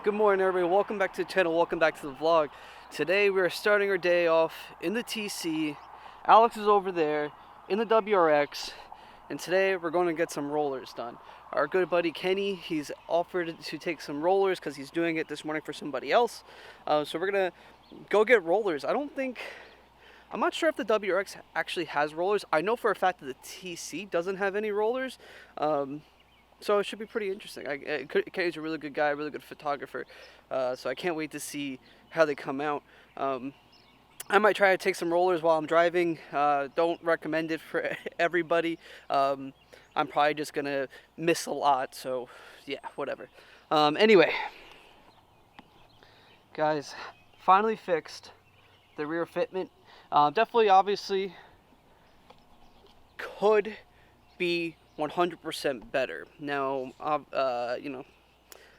Good morning, everybody. Welcome back to the channel. Welcome back to the vlog. Today we are starting our day off in the TC. Alex is over there in the WRX, and today we're going to get some rollers done. Our good buddy Kenny, he's offered to take some rollers because he's doing it this morning for somebody else. So we're gonna go get rollers. I'm not sure if the WRX actually has rollers. I know for a fact that the TC doesn't have any rollers. So it should be pretty interesting. Kenny's a really good guy, really good photographer. So I can't wait to see how they come out. I might try to take some rollers while I'm driving. Don't recommend it for everybody. I'm probably just gonna miss a lot. So yeah, whatever. Anyway, guys, finally fixed the rear fitment. Definitely, obviously, could be 100% better. Now, you know,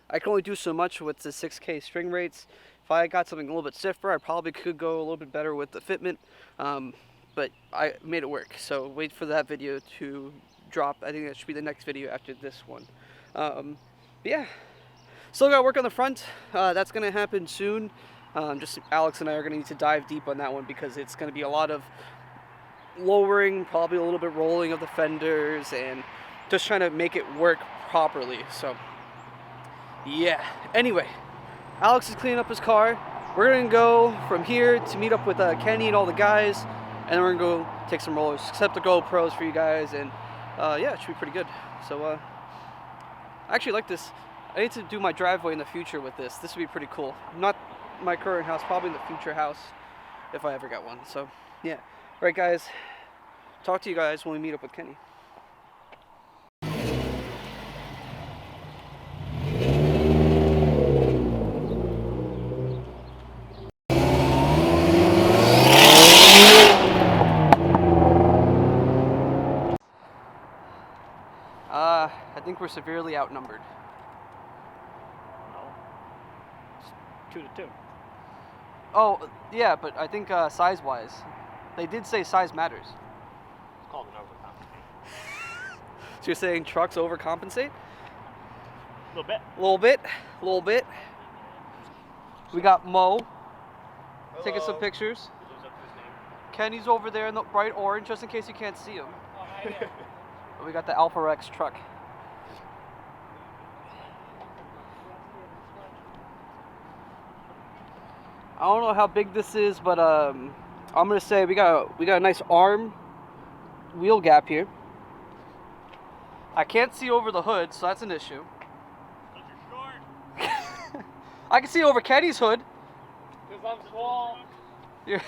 I can only do so much with the 6K string rates. If I got something a little bit stiffer, I probably could go a little bit better with the fitment, but I made it work. So wait for that video to drop. I think that should be the next video after this one. Yeah, still got to work on the front. That's going to happen soon. Just Alex and I are going to need to dive deep on that one because it's going to be a lot of lowering, probably a little bit rolling of the fenders, and just trying to make it work properly. So yeah, anyway, Alex is cleaning up his car. We're gonna go from here to meet up with Kenny and all the guys, and then we're gonna go take some rollers, set the GoPros for you guys, and yeah, it should be pretty good. So I actually like this. I need to do my driveway in the future with this. This would be pretty cool. Not my current house, probably in the future house if I ever got one. So yeah. Alright guys, talk to you guys when we meet up with Kenny. I think we're severely outnumbered. No. It's 2-2. Oh, yeah, but I think size-wise. They did say size matters. It's called an overcompensate. So you're saying trucks overcompensate? A little bit. A little bit. A little bit. We got Mo. Hello. Taking some pictures. Who lives up to his name? Kenny's over there in the bright orange, just in case you can't see him. Oh, hi there. We got the WRX truck. I don't know how big this is, but I'm gonna say we got a nice arm wheel gap here. I can't see over the hood, so that's an issue. Because you're short. I can see over Kenny's hood. Because I'm small. You're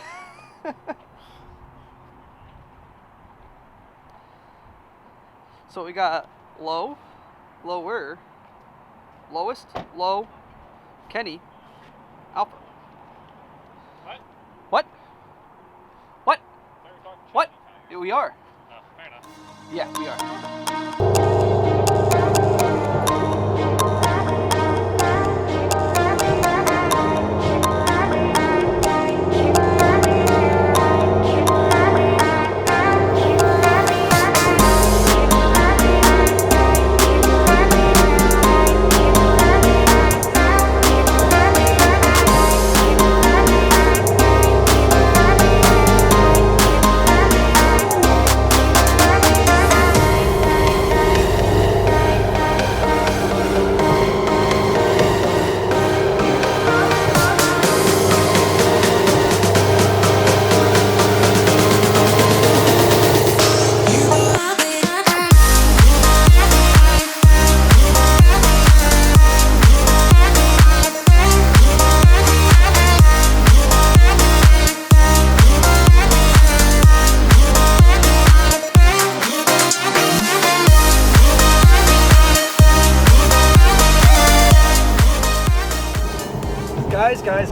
So we got low, lower, lowest, low, Kenny, alpha. What? What? Never talked to What? you. We are. Oh, fair enough. Yeah, we are.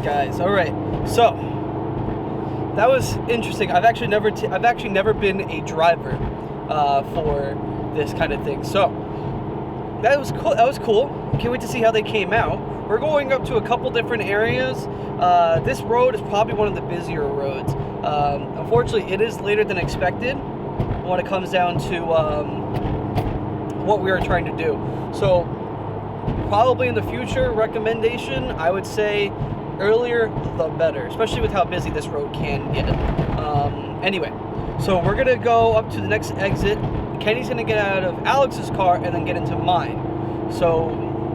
Guys. All right. So that was interesting. I've actually never been a driver for this kind of thing. So that was cool. Can't wait to see how they came out. We're going up to a couple different areas. This road is probably one of the busier roads. Unfortunately, it is later than expected when it comes down to what we are trying to do. So probably in the future, recommendation, I would say earlier the better, especially with how busy this road can get. Anyway, so we're gonna go up to the next exit. Kenny's gonna get out of Alex's car and then get into mine. So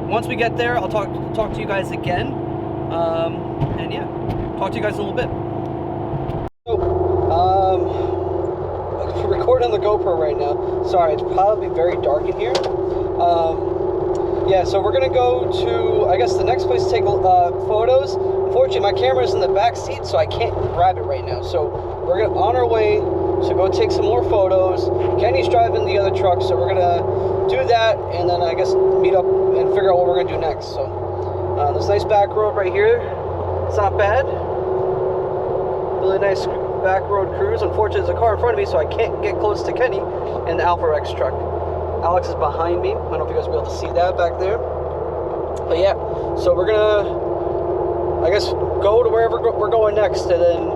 once we get there, I'll talk to you guys again. And yeah, talk to you guys in a little bit. So, recording on the GoPro right now. Sorry, it's probably very dark in here. Yeah, so we're gonna go to, I guess, the next place to take photos. Unfortunately, my camera's in the back seat, so I can't grab it right now. So we're on our way to go take some more photos. Kenny's driving the other truck, so we're gonna do that, and then I guess meet up and figure out what we're gonna do next. So this nice back road right here, it's not bad. Really nice back road cruise. Unfortunately, there's a car in front of me, so I can't get close to Kenny and the WRX truck. Alex is behind me. I don't know if you guys will be able to see that back there. But yeah, so we're gonna, I guess, go to wherever we're going next and then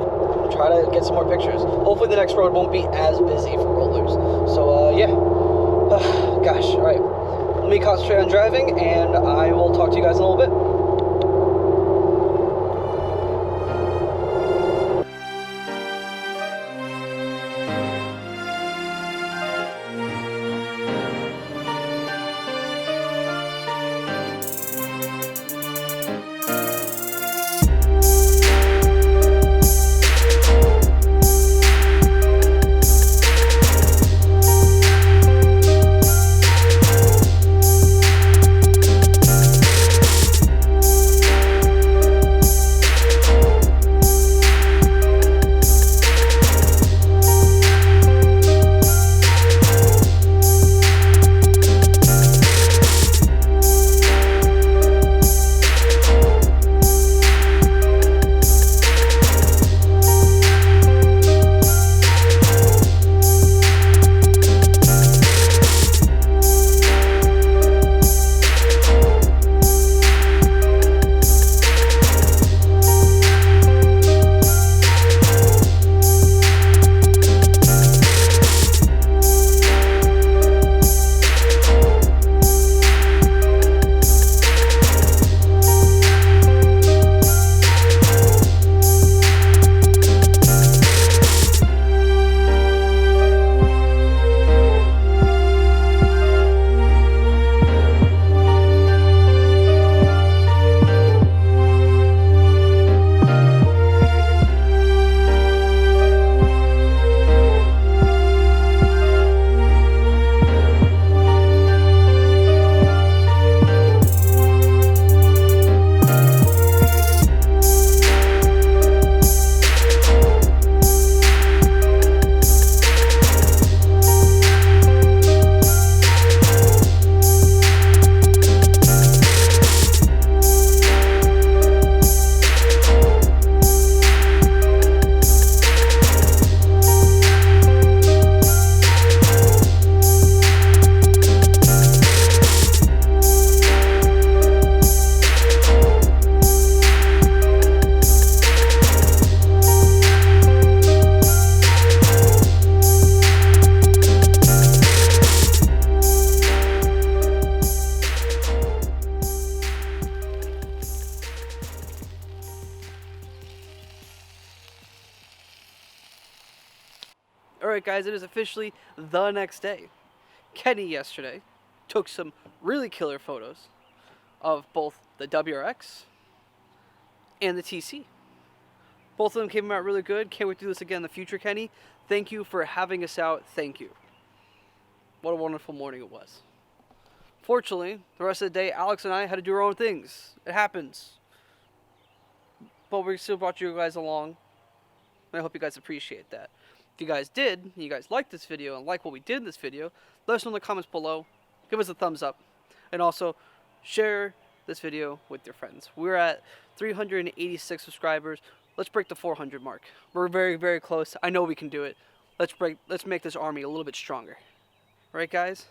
try to get some more pictures. Hopefully the next road won't be as busy for rollers. So yeah, gosh, all right. Let me concentrate on driving and I will talk to you guys in a little bit. Alright guys, it is officially the next day. Kenny yesterday took some really killer photos of both the WRX and the TC. Both of them came out really good. Can't wait to do this again in the future, Kenny. Thank you for having us out. Thank you. What a wonderful morning it was. Fortunately, the rest of the day, Alex and I had to do our own things. It happens. But we still brought you guys along. And I hope you guys appreciate that. If you guys did, you guys liked this video and like what we did in this video, let us know in the comments below. Give us a thumbs up. And also, share this video with your friends. We're at 386 subscribers. Let's break the 400 mark. We're very, very close. I know we can do it. Let's make this army a little bit stronger. Right, guys?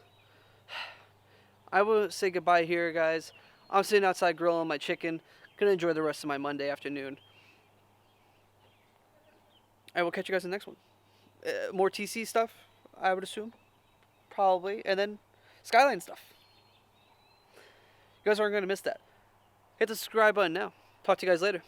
I will say goodbye here, guys. I'm sitting outside grilling my chicken. Gonna enjoy the rest of my Monday afternoon. I will catch you guys in the next one. More TC stuff, I would assume. Probably. And then Skyline stuff. You guys aren't going to miss that. Hit the subscribe button now. Talk to you guys later.